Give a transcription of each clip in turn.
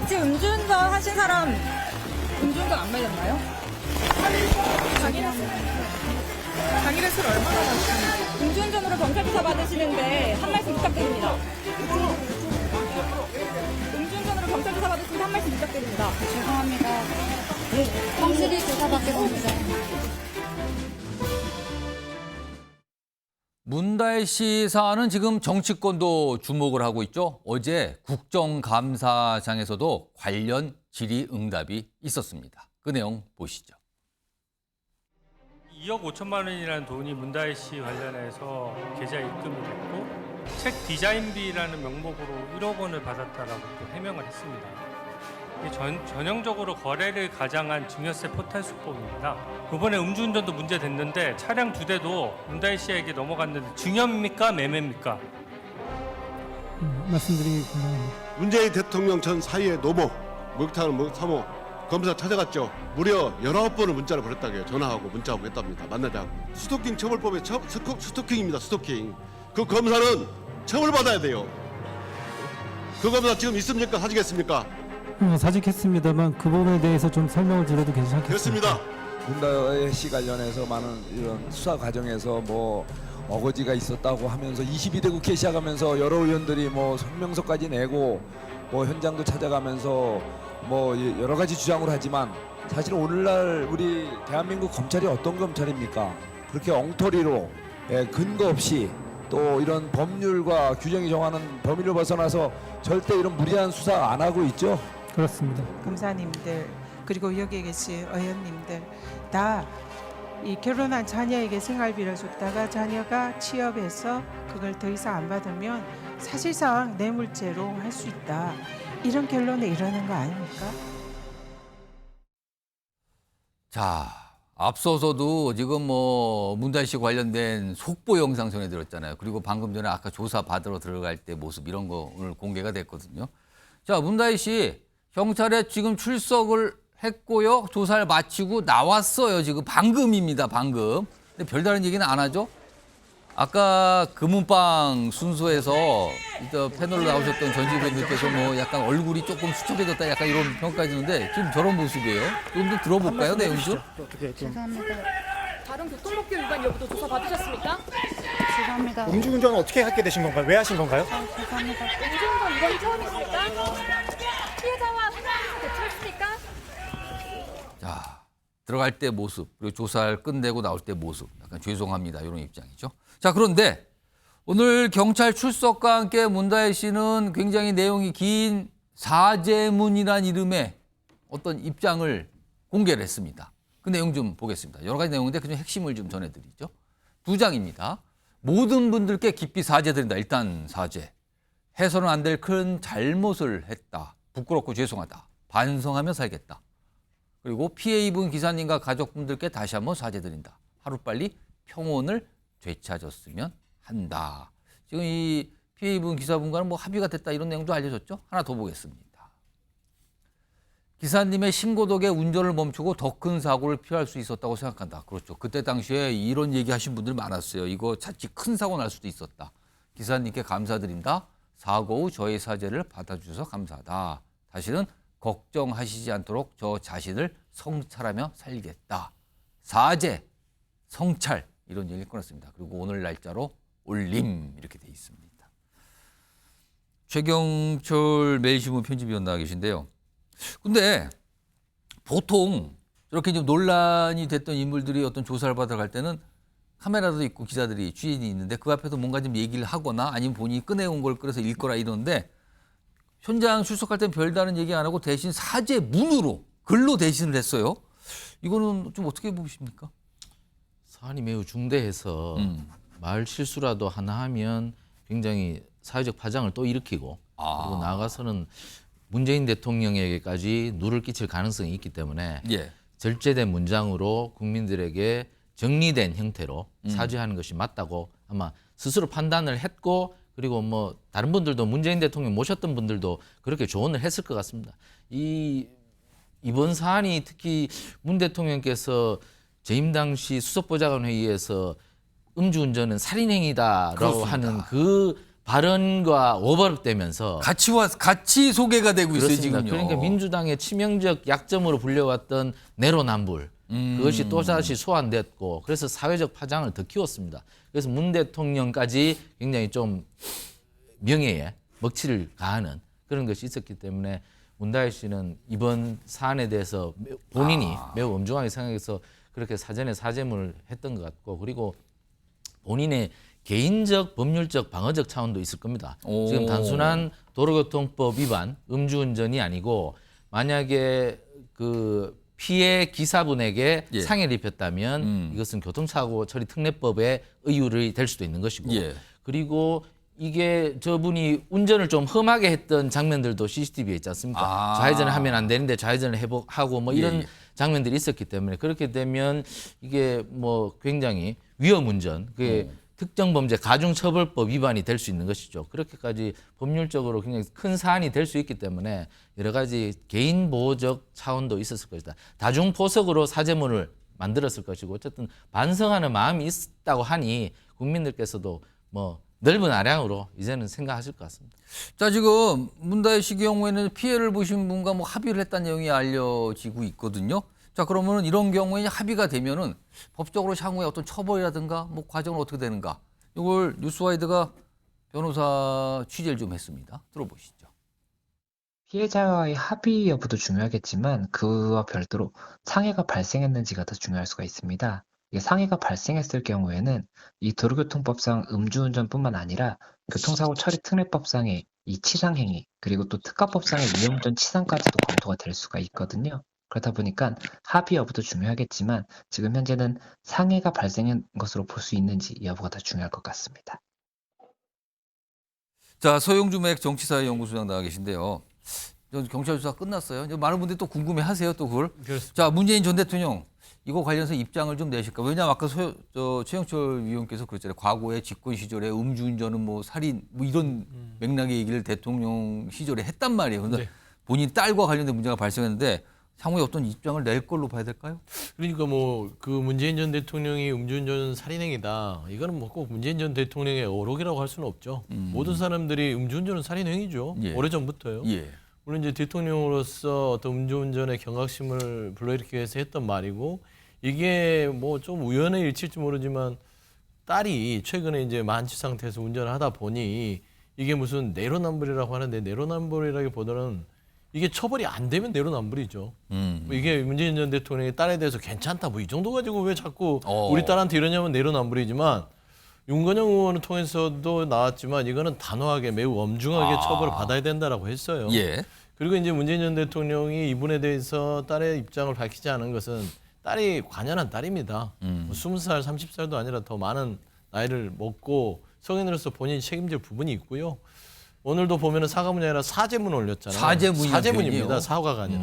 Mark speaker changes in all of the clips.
Speaker 1: 혹시 음주운전 하신 사람 음주운전 안 걸렸나요? 자기를 술 얼마나 마시는지. 음주운전으로 경찰 조사 받으시는데 한 말씀 부탁드립니다. 음주운전으로 경찰 조사 받으시는데 한 말씀 부탁드립니다.
Speaker 2: 죄송합니다. 성실히 조사받겠습니다.
Speaker 3: 문다혜 씨 사안은 지금 정치권도 주목을 하고 있죠. 어제 국정감사장에서도 관련 질의응답이 있었습니다. 그 내용 보시죠.
Speaker 4: 2억 5천만 원이라는 돈이 문다혜 씨 관련해서 계좌에 입금이 됐고 책 디자인비라는 명목으로 1억 원을 받았다라고 또 해명을 했습니다. 이게 전형적으로 거래를 가장한 증여세 포탈 수법입니다. 이번에 음주운전도 문제됐는데 차량 2대도 문다혜 씨에게 넘어갔는데 증여입니까 매매입니까?
Speaker 5: 말씀드리겠습니다.
Speaker 6: 문재인 대통령 전 사위의 노모, 목욕탕을 사모 검사 찾아갔죠. 무려 19번을 문자를 보냈다고 해요. 전화하고 문자하고 했답니다. 만나자고. 스토킹 처벌법의 스토킹입니다. 스토킹. 그 검사는 처벌받아야 돼요. 그 검사 지금 있습니까? 사직했습니까?
Speaker 5: 사직했습니다만 그 부분에 대해서 좀 설명을 드려도 괜찮겠습니까?
Speaker 6: 됐습니다.
Speaker 7: 문다혜 씨 관련해서 많은 이런 수사 과정에서 뭐 어거지가 있었다고 하면서 22대 국회 시작하면서 여러 의원들이 뭐 성명서까지 내고 뭐 현장도 찾아가면서 뭐 여러 가지 주장을 하지만 사실 오늘날 우리 대한민국 검찰이 어떤 검찰입니까? 그렇게 엉터리로 근거 없이 또 이런 법률과 규정이 정하는 범위를 벗어나서 절대 이런 무리한 수사 안 하고 있죠.
Speaker 5: 그렇습니다.
Speaker 8: 검사님들 그리고 여기에 계신 의원님들 다 이 결혼한 자녀에게 생활비를 줬다가 자녀가 취업해서 그걸 더 이상 안 받으면 사실상 뇌물죄로 할 수 있다. 이런 결론에 이르는 거 아닙니까?
Speaker 3: 자, 앞서서도 지금 뭐 문다혜 씨 관련된 속보 영상 전해드렸잖아요. 그리고 방금 전에 아까 조사 받으러 들어갈 때 모습 이런 거 오늘 공개가 됐거든요. 자, 문다혜 씨 경찰에 지금 출석을 했고요. 조사를 마치고 나왔어요. 지금 방금입니다. 방금. 근데 별다른 얘기는 안 하죠. 아까 금은방 순서에서 패널로 나오셨던 전직원들께서 뭐 약간 얼굴이 조금 수척해졌다 약간 이런 평가해 주는데 지금 저런 모습이에요. 좀 더 들어볼까요? 내용 좀.
Speaker 2: 죄송합니다.
Speaker 1: 다른 교통법규 위반 여부도 조사 받으셨습니까?
Speaker 2: 죄송합니다.
Speaker 9: 음주운전은 어떻게 하게 되신 건가요? 왜 하신 건가요?
Speaker 2: 죄송합니다.
Speaker 1: 음주운전 이번이 처음이십니까? 피해자와 상담에서 대처했습니까?
Speaker 3: 자, 들어갈 때 모습, 그리고 조사를 끝내고 나올 때 모습. 약간 죄송합니다. 이런 입장이죠. 자, 그런데 오늘 경찰 출석과 함께 문다혜 씨는 굉장히 내용이 긴 사죄문이란 이름의 어떤 입장을 공개를 했습니다. 그 내용 좀 보겠습니다. 여러 가지 내용인데 그중 핵심을 좀 전해드리죠. 2장입니다. 모든 분들께 깊이 사죄드린다. 일단 사죄. 해서는 안 될 큰 잘못을 했다. 부끄럽고 죄송하다. 반성하며 살겠다. 그리고 피해 입은 기사님과 가족분들께 다시 한번 사죄드린다. 하루빨리 평온을 되찾았으면 한다. 지금 이 피해 입은 기사분과는 뭐 합의가 됐다 이런 내용도 알려졌죠. 하나 더 보겠습니다. 기사님의 신고 덕에 운전을 멈추고 더 큰 사고를 피할 수 있었다고 생각한다. 그렇죠. 그때 당시에 이런 얘기하신 분들 많았어요. 이거 자칫 큰 사고 날 수도 있었다. 기사님께 감사드린다. 사고 후 저의 사죄를 받아주셔서 감사하다. 다시는 걱정하시지 않도록 저 자신을 성찰하며 살겠다. 사죄, 성찰 이런 얘기를 꺼냈습니다. 그리고 오늘 날짜로 올림 이렇게 돼 있습니다. 최경철 매일신문 편집위원 나와 계신데요. 근데 보통 이렇게 좀 논란이 됐던 인물들이 어떤 조사를 받으러 갈 때는 카메라도 있고 기자들이 취재진이 있는데 그 앞에서 뭔가 좀 얘기를 하거나 아니면 본인이 꺼내온 걸 끌어서 읽거나 이러는데 현장 출석할 땐 별다른 얘기 안 하고 대신 사죄문으로 글로 대신을 했어요. 이거는 좀 어떻게 보십니까?
Speaker 10: 사안이 매우 중대해서 말 실수라도 하나 하면 굉장히 사회적 파장을 또 일으키고 그리고 나아가서는 문재인 대통령에게까지 누를 끼칠 가능성이 있기 때문에
Speaker 3: 예.
Speaker 10: 절제된 문장으로 국민들에게 정리된 형태로 사죄하는 것이 맞다고 아마 스스로 판단을 했고 그리고 뭐 다른 분들도 문재인 대통령 모셨던 분들도 그렇게 조언을 했을 것 같습니다. 이번 사안이 특히 문 대통령께서 재임 당시 수석보좌관 회의에서 음주운전은 살인행위다라고
Speaker 3: 그렇습니다.
Speaker 10: 하는 그 발언과 오버랩되면서
Speaker 3: 같이 소개가 되고 있어요,
Speaker 10: 그렇습니다.
Speaker 3: 지금요.
Speaker 10: 그러니까 민주당의 치명적 약점으로 불려왔던 내로남불 그것이 또다시 소환됐고 그래서 사회적 파장을 더 키웠습니다. 그래서 문 대통령까지 굉장히 좀 명예에 먹칠을 가하는 그런 것이 있었기 때문에 문다혜 씨는 이번 사안에 대해서 본인이 매우 엄중하게 생각해서 그렇게 사전에 사죄문을 했던 것 같고 그리고 본인의 개인적 법률적 방어적 차원도 있을 겁니다. 지금 단순한 도로교통법 위반 음주운전이 아니고 만약에 그 피해 기사분에게
Speaker 3: 예.
Speaker 10: 상해를 입혔다면 이것은 교통사고 처리 특례법의 의율이 될 수도 있는 것이고
Speaker 3: 예.
Speaker 10: 그리고 이게 저분이 운전을 좀 험하게 했던 장면들도 CCTV에 있지 않습니까? 좌회전을 하면 안 되는데 좌회전을 하고 뭐 이런
Speaker 3: 예.
Speaker 10: 장면들이 있었기 때문에 그렇게 되면 이게 뭐 굉장히 위험운전 그게 특정범죄 가중처벌법 위반이 될 수 있는 것이죠. 그렇게까지 법률적으로 굉장히 큰 사안이 될 수 있기 때문에 여러 가지 개인 보호적 차원도 있었을 것이다. 다중포석으로 사죄문을 만들었을 것이고 어쨌든 반성하는 마음이 있다고 하니 국민들께서도 뭐 넓은 아량으로 이제는 생각하실 것 같습니다.
Speaker 3: 자, 지금 문다혜 씨 경우에는 피해를 보신 분과 뭐 합의를 했다는 내용이 알려지고 있거든요. 자, 그러면은 이런 경우에 합의가 되면은 법적으로 향후에 어떤 처벌이라든가 뭐 과정은 어떻게 되는가? 이걸 뉴스와이드가 변호사 취재를 좀 했습니다. 들어보시죠.
Speaker 11: 피해자와의 합의 여부도 중요하겠지만 그와 별도로 상해가 발생했는지가 더 중요할 수가 있습니다. 이게 상해가 발생했을 경우에는 이 도로교통법상 음주운전뿐만 아니라 교통사고 처리 특례법상의 이 치상행위 그리고 또 특가법상의 위험운전 치상까지도 검토가 될 수가 있거든요. 그렇다 보니까 합의 여부도 중요하겠지만 지금 현재는 상해가 발생한 것으로 볼 수 있는지 여부가 더 중요할 것 같습니다.
Speaker 3: 자, 서영주맥 정치사회연구소장 나와 계신데요. 경찰 조사 끝났어요. 이제 많은 분들이 또 궁금해하세요, 또 그걸.
Speaker 4: 그렇습니다.
Speaker 3: 자, 문재인 전 대통령 이거 관련해서 입장을 좀 내실까? 왜냐하면 아까 최영철 위원께서 그랬잖아요. 과거에 집권 시절에 음주운전은 뭐 살인 뭐 이런 맥락의 얘기를 대통령 시절에 했단 말이에요. 그런데
Speaker 12: 네.
Speaker 3: 본인 딸과 관련된 문제가 발생했는데 향후에 어떤 입장을 낼 걸로 봐야 될까요?
Speaker 12: 그러니까 뭐 그 문재인 전 대통령이 음주운전 살인행위다. 이거는 뭐 꼭 문재인 전 대통령의 어록이라고 할 수는 없죠. 모든 사람들이 음주운전은 살인행위죠.
Speaker 3: 예.
Speaker 12: 오래전부터요.
Speaker 3: 예.
Speaker 12: 물론 이제 대통령으로서 어떤 음주운전의 경각심을 불러일으키기 위해서 했던 말이고 이게 뭐 좀 우연의 일치일지 모르지만 딸이 최근에 이제 만취 상태에서 운전을 하다 보니 이게 무슨 내로남불이라고 하는데 내로남불이라기보다는 이게 처벌이 안 되면 내로남불이죠. 뭐 이게 문재인 전 대통령의 딸에 대해서 괜찮다 뭐 이 정도 가지고 왜 자꾸 우리 딸한테 이러냐면 내로남불이지만 윤건영 의원을 통해서도 나왔지만 이거는 단호하게 매우 엄중하게 처벌을 받아야 된다라고 했어요.
Speaker 3: 예.
Speaker 12: 그리고 이제 문재인 전 대통령이 이분에 대해서 딸의 입장을 밝히지 않은 것은 딸이 관연한 딸입니다. 뭐 20살, 30살도 아니라 더 많은 나이를 먹고 성인으로서 본인이 책임질 부분이 있고요. 오늘도 보면은 사과문이 아니라 사죄문을 올렸잖아요. 사죄문입니다. 사과가 아니라.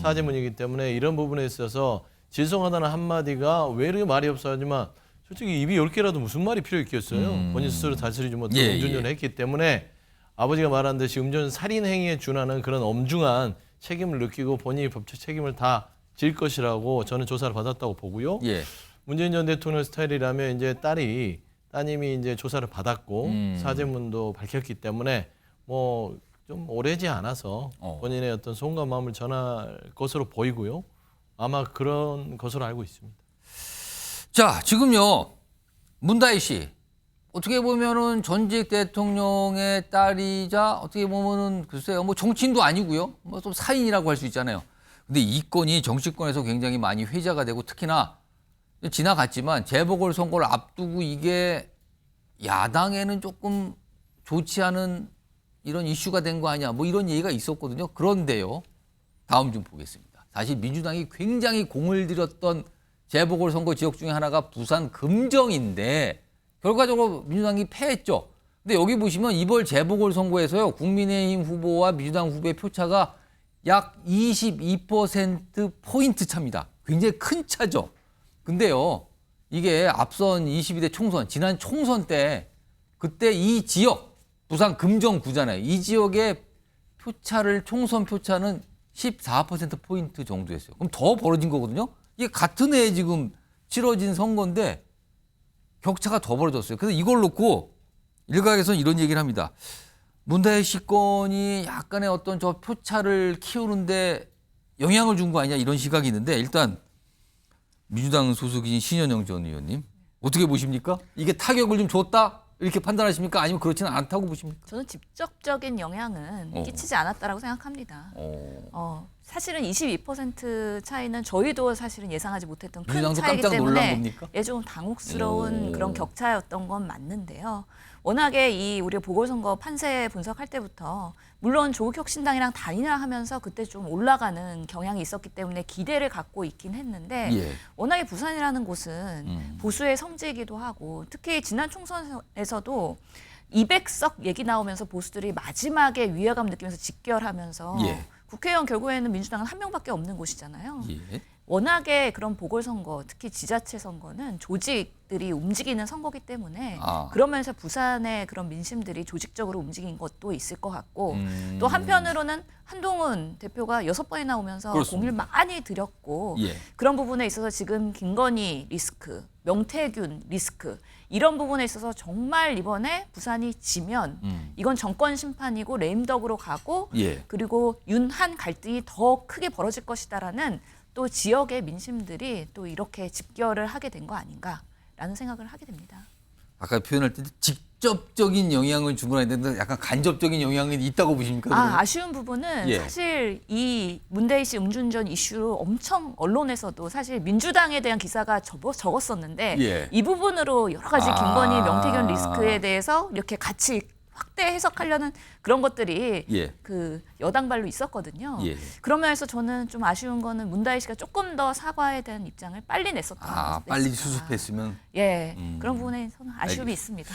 Speaker 12: 사죄문이기 때문에 이런 부분에 있어서 죄송하다는 한마디가 왜 이렇게 말이 없어 하지만 솔직히 입이 10개라도 무슨 말이 필요 있겠어요. 본인 스스로 다스리지 못하고 음주운전을 했기 때문에 아버지가 말한 듯이 음주운전 살인행위에 준하는 그런 엄중한 책임을 느끼고 본인이 법적 책임을 다 질 것이라고 저는 조사를 받았다고 보고요.
Speaker 3: 예.
Speaker 12: 문재인 전 대통령 스타일이라면 이제 따님이 이제 조사를 받았고 사죄문도 밝혔기 때문에 뭐 좀 오래지 않아서 본인의 어떤 속과 마음을 전할 것으로 보이고요. 아마 그런 것으로 알고 있습니다.
Speaker 3: 자, 지금요. 문다혜 씨. 어떻게 보면은 전직 대통령의 딸이자 어떻게 보면은 글쎄요. 뭐 정치인도 아니고요. 뭐 좀 사인이라고 할 수 있잖아요. 근데 이 건이 정치권에서 굉장히 많이 회자가 되고 특히나 지나갔지만 재보궐선거를 앞두고 이게 야당에는 조금 좋지 않은 이런 이슈가 된 거 아니야. 뭐 이런 얘기가 있었거든요. 그런데요. 다음 좀 보겠습니다. 사실 민주당이 굉장히 공을 들였던 재보궐선거 지역 중에 하나가 부산 금정인데 결과적으로 민주당이 패했죠. 근데 여기 보시면 이번 재보궐선거에서요. 국민의힘 후보와 민주당 후보의 표차가 약 22%포인트 차입니다. 굉장히 큰 차죠. 근데요. 이게 앞선 22대 총선, 지난 총선 때 그때 이 지역, 부산 금정구잖아요. 이 지역의 표차를, 총선 표차는 14%포인트 정도였어요. 그럼 더 벌어진 거거든요. 이게 같은 해에 지금 치러진 선거인데 격차가 더 벌어졌어요. 그래서 이걸 놓고 일각에서는 이런 얘기를 합니다. 문다혜 씨 건이 약간의 어떤 저 표차를 키우는데 영향을 준 거 아니냐 이런 시각이 있는데 일단 민주당 소속이신 신현영 전 의원님 어떻게 보십니까? 이게 타격을 좀 줬다? 이렇게 판단하십니까? 아니면 그렇지는 않다고 보십니까?
Speaker 13: 저는 직접적인 영향은 끼치지 않았다라고 생각합니다. 사실은 22% 차이는 저희도 사실은 예상하지 못했던 큰
Speaker 3: 민주당도
Speaker 13: 차이기
Speaker 3: 깜짝 놀란
Speaker 13: 때문에
Speaker 3: 겁니까?
Speaker 13: 예, 좀 당혹스러운 그런 격차였던 건 맞는데요. 워낙에 이 우리 보궐선거 판세 분석할 때부터 물론 조국혁신당이랑 단일화 하면서 그때 좀 올라가는 경향이 있었기 때문에 기대를 갖고 있긴 했는데
Speaker 3: 예.
Speaker 13: 워낙에 부산이라는 곳은 보수의 성지이기도 하고 특히 지난 총선에서도 200석 얘기 나오면서 보수들이 마지막에 위화감 느끼면서 직결하면서
Speaker 3: 예.
Speaker 13: 국회의원 결국에는 민주당은 한 명밖에 없는 곳이잖아요.
Speaker 3: 예.
Speaker 13: 워낙에 그런 보궐선거, 특히 지자체 선거는 조직들이 움직이는 선거기 때문에 그러면서 부산의 그런 민심들이 조직적으로 움직인 것도 있을 것 같고 또 한편으로는 한동훈 대표가 6번이나 나오면서 공을 많이 들였고
Speaker 3: 예.
Speaker 13: 그런 부분에 있어서 지금 김건희 리스크, 명태균 리스크 이런 부분에 있어서 정말 이번에 부산이 지면 이건 정권 심판이고 레임덕으로 가고
Speaker 3: 예.
Speaker 13: 그리고 윤한 갈등이 더 크게 벌어질 것이다라는 또 지역의 민심들이 또 이렇게 집결을 하게 된 거 아닌가라는 생각을 하게 됩니다.
Speaker 3: 아까 표현할 때 직접적인 영향을 준 건 아닌데 약간 간접적인 영향이 있다고 보십니까?
Speaker 13: 아쉬운 부분은
Speaker 3: 예.
Speaker 13: 사실 이 문대희 씨 음주운전 이슈로 엄청 언론에서도 사실 민주당에 대한 기사가 적었었는데
Speaker 3: 예.
Speaker 13: 이 부분으로 여러 가지 김건희, 명태균 리스크에 대해서 이렇게 같이 확대 해석하려는 그런 것들이
Speaker 3: 예.
Speaker 13: 그 여당발로 있었거든요.
Speaker 3: 예.
Speaker 13: 그런 면에서 저는 좀 아쉬운 거는 문다희 씨가 조금 더 사과에 대한 입장을 빨리 냈었던 것 같습니다.
Speaker 3: 빨리 수습했으면.
Speaker 13: 예, 그런 부분에 저는 아쉬움이 있습니다.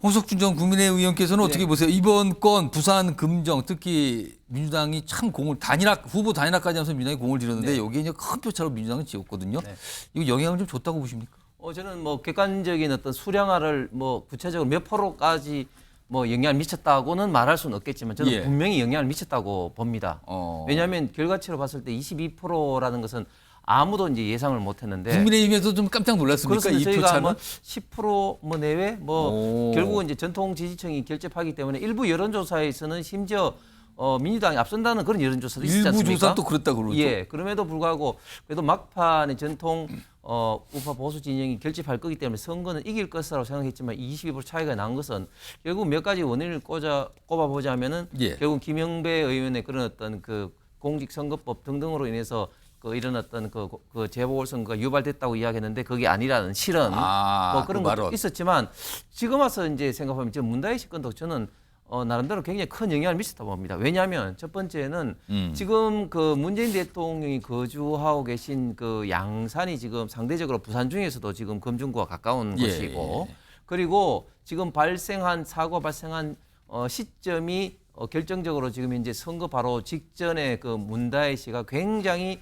Speaker 3: 홍석준 전 국민의힘 의원께서는 어떻게 보세요? 이번 건 부산 금정 특히 민주당이 참 공을 후보 단일화까지 하면서 민주당이 공을 들였는데 여기에 이제 큰 표차로 민주당은 지었거든요. 이거 영향을 좀 줬다고 보십니까?
Speaker 14: 저는 뭐 객관적인 어떤 수량화를 뭐 구체적으로 몇 프로까지 뭐 영향을 미쳤다고는 말할 수는 없겠지만 저는 분명히 영향을 미쳤다고 봅니다. 왜냐하면 결과치로 봤을 때 22%라는 것은 아무도 이제 예상을 못했는데
Speaker 3: 국민의힘에서 좀 깜짝 놀랐습니까?
Speaker 14: 그렇습니다.
Speaker 3: 이
Speaker 14: 저희가
Speaker 3: 표차는?
Speaker 14: 뭐 10% 뭐 내외 뭐 결국은 이제 전통 지지층이 결집하기 때문에 일부 여론조사에서는 심지어 민주당이 앞선다는 그런 여론조사도 있지 않습니까?
Speaker 3: 일부 조사 또 그랬다 그러죠.
Speaker 14: 예, 그럼에도 불구하고 그래도 막판에 전통 우파 보수 진영이 결집할 거기 때문에 선거는 이길 것이라고 생각했지만 22% 차이가 난 것은 결국 몇 가지 원인을 꼽아보자면은 결국 김영배 의원의 그런 어떤 그 공직선거법 등등으로 인해서 이런 어떤 그 재보궐선거가 유발됐다고 이야기했는데 그게 아니라는 실언 뭐 그런 것도 있었지만 지금 와서 이제 생각하면 지금 문다혜 씨 건도 저는 나름대로 굉장히 큰 영향을 미쳤다고 봅니다. 왜냐하면 첫 번째는 지금 그 문재인 대통령이 거주하고 계신 그 양산이 지금 상대적으로 부산 중에서도 지금 금중구와 가까운 곳이고 그리고 지금 사고가 발생한 시점이 결정적으로 지금 이제 선거 바로 직전에 그 문다혜 씨가 굉장히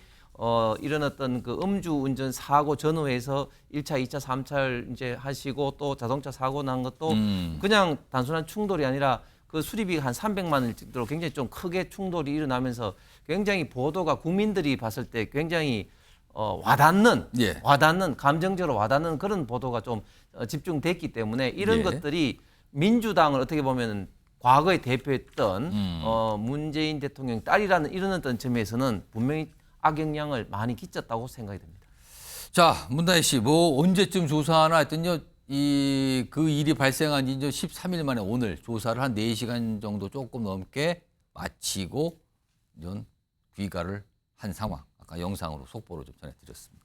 Speaker 14: 이런 어떤 그 음주운전 사고 전후에서 1차, 2차, 3차를 이제 하시고 또 자동차 사고 난 것도 그냥 단순한 충돌이 아니라 그 수리비가 한 300만 원 정도로 굉장히 좀 크게 충돌이 일어나면서 굉장히 보도가 국민들이 봤을 때 굉장히 와닿는 감정적으로 와닿는 그런 보도가 좀 집중됐기 때문에 이런 것들이 민주당을 어떻게 보면 과거에 대표했던 문재인 대통령 딸이라는 이런 어떤 점에서는 분명히 악영향을 많이 끼쳤다고 생각이 됩니다.
Speaker 3: 자, 문다혜 씨, 뭐 언제쯤 조사하나 했더니요, 그 일이 발생한 지 이제 13일 만에 오늘 조사를 한 4시간 정도 조금 넘게 마치고 이런 귀가를 한 상황. 아까 영상으로 속보로 좀 전해드렸습니다.